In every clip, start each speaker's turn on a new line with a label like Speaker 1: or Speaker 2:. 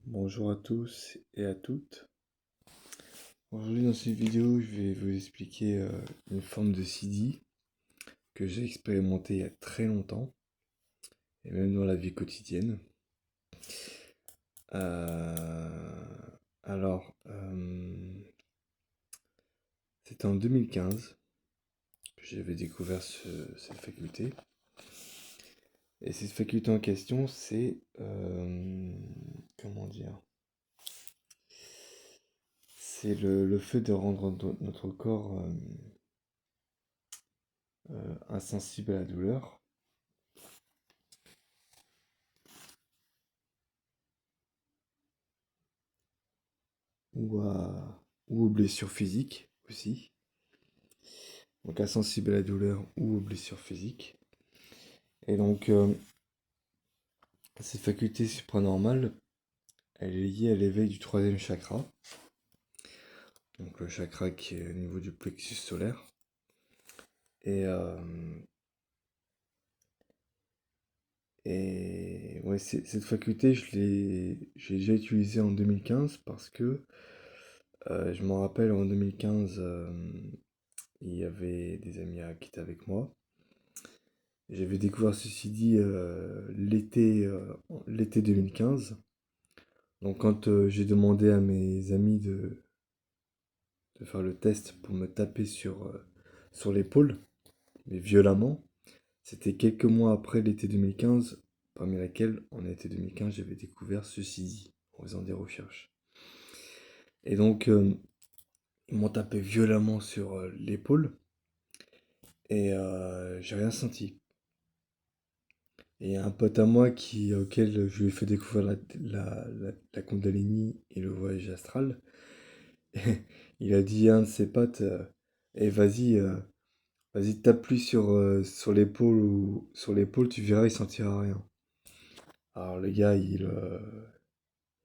Speaker 1: Bonjour à tous et à toutes. Aujourd'hui dans cette vidéo, je vais vous expliquer une forme de CD que j'ai expérimenté il y a très longtemps et même dans la vie quotidienne. C'était en 2015 que j'avais découvert cette faculté. Et cette faculté en question, c'est comment dire? C'est le fait de rendre notre corps insensible à la douleur ou aux blessures physiques aussi. Donc insensible à la douleur ou aux blessures physiques. Et donc cette faculté supranormale, elle est liée à l'éveil du troisième chakra. Donc le chakra qui est au niveau du plexus solaire. Et, euh, et ouais, cette faculté, j'ai déjà utilisée en 2015 parce que je m'en rappelle en 2015, il y avait des amis qui étaient avec moi. J'avais découvert ceci dit l'été 2015. Donc quand j'ai demandé à mes amis de faire le test pour me taper sur l'épaule, mais violemment, c'était quelques mois après l'été 2015, parmi laquelle en été 2015 j'avais découvert ceci dit en faisant des recherches. Et donc ils m'ont tapé violemment sur l'épaule et j'ai rien senti. Et il y a un pote à moi auquel je lui ai fait découvrir la Kundalini et le voyage astral. Il a dit à un de ses potes, eh, vas-y tape-lui sur l'épaule ou sur l'épaule, tu verras, il sentira rien. Alors le gars, il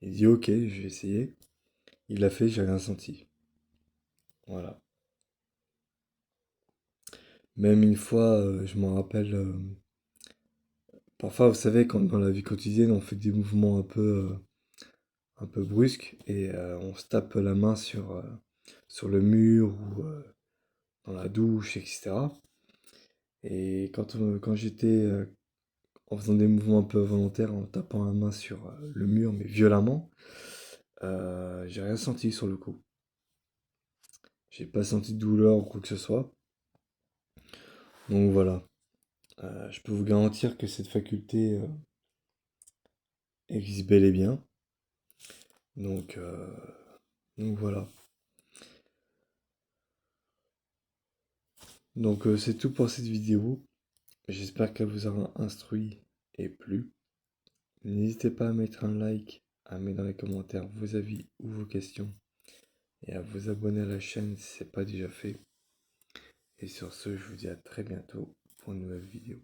Speaker 1: dit ok, je vais essayer. Il l'a fait, j'ai rien senti. Voilà. Même une fois, je m'en rappelle, parfois, vous savez, quand dans la vie quotidienne, on fait des mouvements un peu brusques et on se tape la main sur le mur ou dans la douche, etc. Et quand j'étais en faisant des mouvements un peu volontaires, en tapant la main sur le mur, mais violemment, j'ai rien senti sur le coup. J'ai pas senti de douleur ou quoi que ce soit. Donc voilà. Je peux vous garantir que cette faculté existe bel et bien. Donc, euh, donc voilà. Donc c'est tout pour cette vidéo. J'espère qu'elle vous aura instruit et plu. N'hésitez pas à mettre un like, à mettre dans les commentaires vos avis ou vos questions et à vous abonner à la chaîne si ce n'est pas déjà fait. Et sur ce, je vous dis à très bientôt pour une nouvelle vidéo.